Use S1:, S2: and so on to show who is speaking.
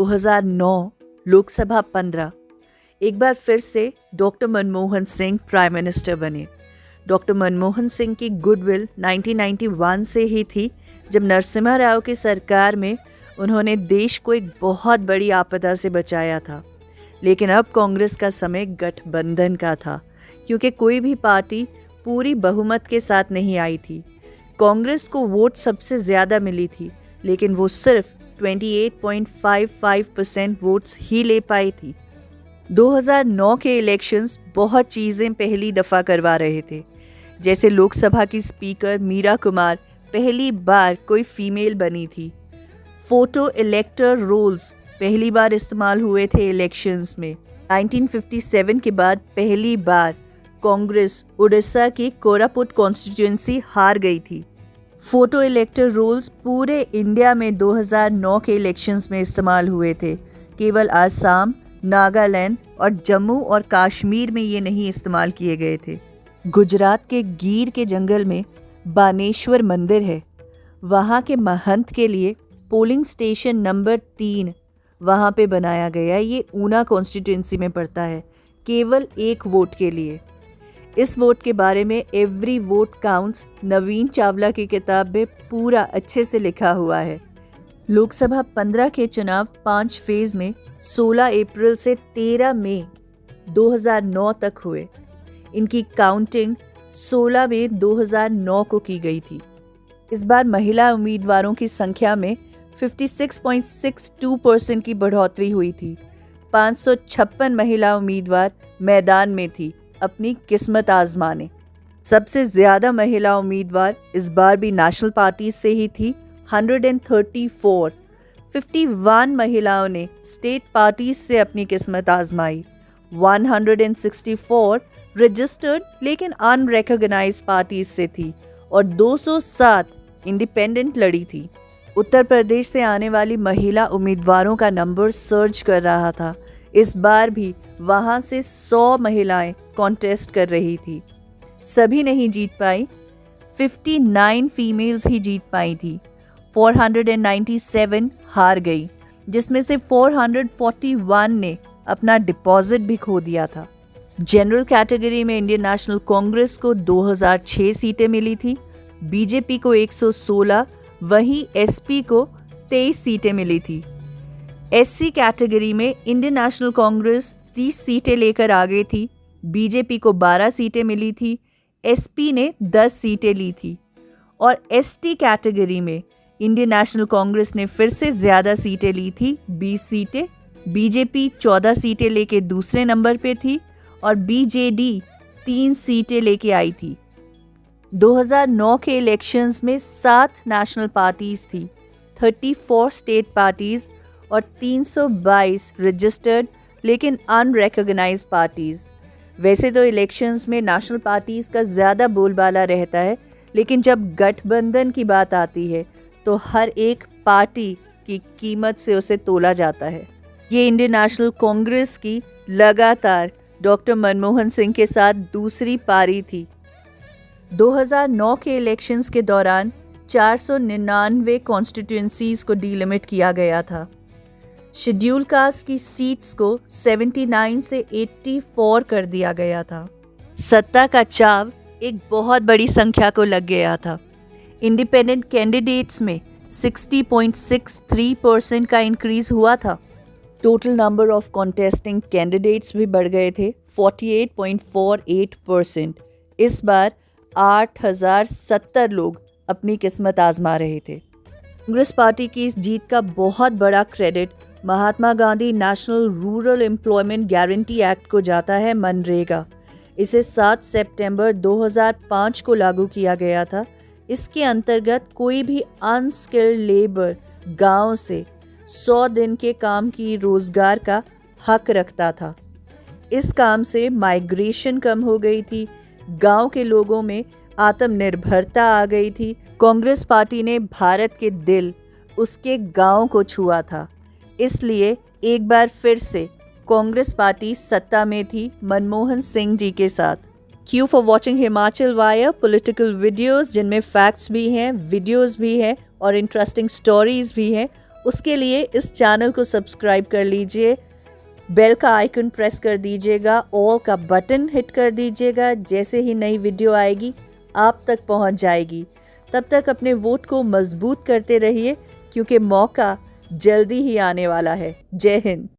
S1: 2009, लोकसभा 15। एक बार फिर से doctor Manmohan Singh prime minister बने। डॉक्टर मनमोहन सिंह की गुडविल 1991 से ही थी, जब नरसिम्हा राव की सरकार में उन्होंने देश को एक बहुत बड़ी आपदा से बचाया था। लेकिन अब कांग्रेस का समय गठबंधन का था, क्योंकि कोई भी पार्टी पूरी बहुमत के साथ नहीं आई थी। कांग्रेस को वोट सबसे ज़्यादा मिली थी, लेकिन वो सिर्फ 28.55% वोट्स ही ले पाई थी। 2009 के इलेक्शंस बहुत चीज़ें पहली दफ़ा करवा रहे थे, जैसे लोकसभा की स्पीकर मीरा कुमार पहली बार कोई फीमेल बनी थी। फोटो इलेक्टर रोल्स पहली बार इस्तेमाल हुए थे इलेक्शंस में। 1957 के बाद पहली बार कांग्रेस उड़ीसा की कोरापुट कॉन्स्टिट्यूएंसी हार गई थी। फोटो इलेक्टर रोल्स पूरे इंडिया में 2009 के इलेक्शंस में इस्तेमाल हुए थे। केवल आसाम, नागालैंड और जम्मू और कश्मीर में ये नहीं इस्तेमाल किए गए थे। गुजरात के गिर के जंगल में बानेश्वर मंदिर है। वहाँ के महंत के लिए पोलिंग स्टेशन नंबर 3 वहाँ पे बनाया गया। ये ऊना कॉन्स्टिट्यूएंसी में पड़ता है, केवल एक वोट के लिए। इस वोट के बारे में एवरी वोट काउंट्स नवीन चावला की किताब में पूरा अच्छे से लिखा हुआ है। लोकसभा 15 के चुनाव 5 फेज में 16 अप्रैल से 13 मई 2009 तक हुए। इनकी काउंटिंग 16 मई 2009 को की गई थी। इस बार महिला उम्मीदवारों की संख्या में 56.62% की बढ़ोतरी हुई थी। 556 महिला उम्मीदवार मैदान में थी अपनी किस्मत आजमाने। सबसे ज़्यादा महिला उम्मीदवार इस बार भी नेशनल पार्टी से ही थी, 134। 51 महिलाओं ने स्टेट पार्टीज से अपनी किस्मत आजमाई। 164 रजिस्टर्ड लेकिन अनरिकॉग्नाइज्ड पार्टीज से थी और 207 इंडिपेंडेंट लड़ी थी। उत्तर प्रदेश से आने वाली महिला उम्मीदवारों का नंबर सर्ज कर रहा था। इस बार भी वहां से 100 महिलाएं कॉन्टेस्ट कर रही थी। सभी नहीं जीत पाई, 59 फीमेल्स ही जीत पाई थी। 497 हार गई, जिसमें से 441 ने अपना डिपॉजिट भी खो दिया था। जनरल कैटेगरी में इंडियन नेशनल कांग्रेस को 2006 सीटें मिली थी, बीजेपी को 116, वहीं एसपी को 23 सीटें मिली थी। एससी कैटेगरी में इंडियन नेशनल कांग्रेस 30 सीटें लेकर आगे थी, बीजेपी को 12 सीटें मिली थी, एसपी ने 10 सीटें ली थी। और एसटी कैटेगरी में इंडियन नेशनल कांग्रेस ने फिर से ज़्यादा सीटें ली थी, 20 सीटें, बीजेपी 14 सीटें लेके दूसरे नंबर पे थी और बीजेडी 3 सीटें लेके आई थी। 2009 के इलेक्शंस में 7 नेशनल पार्टीज थी, 34 स्टेट पार्टीज और 322 रजिस्टर्ड लेकिन अनरिकॉग्नाइज्ड पार्टीज। वैसे तो इलेक्शंस में नेशनल पार्टीज का ज़्यादा बोलबाला रहता है, लेकिन जब गठबंधन की बात आती है तो हर एक पार्टी की कीमत से उसे तोला जाता है। ये इंडियन नेशनल कांग्रेस की लगातार डॉक्टर मनमोहन सिंह के साथ दूसरी पारी थी। 2009 के इलेक्शंस के दौरान 499 कॉन्स्टिट्यूएंसीज को डीलिमिट किया गया था। शेड्यूल कास्ट की सीट्स को 79 से 84 कर दिया गया था। सत्ता का चाव एक बहुत बड़ी संख्या को लग गया था। इंडिपेंडेंट कैंडिडेट्स में 60.63% का इंक्रीज हुआ था। Total number of contesting candidates भी बढ़ गए थे, 48.48%। इस बार 8070 लोग अपनी किस्मत आजमा रहे थे। कांग्रेस पार्टी की इस जीत का बहुत बड़ा credit Mahatma Gandhi national rural employment guarantee act को जाता है, मनरेगा। इसे 7 सितंबर 2005 को लागू किया गया था। इसके अंतर्गत कोई भी अनस्किल्ड लेबर गांव से 100 दिन के काम की रोजगार का हक रखता था। इस काम से माइग्रेशन कम हो गई थी, गांव के लोगों में आत्मनिर्भरता आ गई थी। कांग्रेस पार्टी ने भारत के दिल, उसके गांव को छुआ था। इसलिए एक बार फिर से कांग्रेस पार्टी सत्ता में थी मनमोहन सिंह जी के साथ। Q for watching Himachal wire political videos, जिनमें फैक्ट्स भी हैं, वीडियोस भी हैं और इंटरेस्टिंग स्टोरीज भी हैं। उसके लिए इस चैनल को सब्सक्राइब कर लीजिए, बेल का आइकन प्रेस कर दीजिएगा, ऑल का बटन हिट कर दीजिएगा। जैसे ही नई वीडियो आएगी आप तक पहुंच जाएगी। तब तक अपने वोट को मजबूत करते रहिए, क्योंकि मौका जल्दी ही आने वाला है। जय हिंद।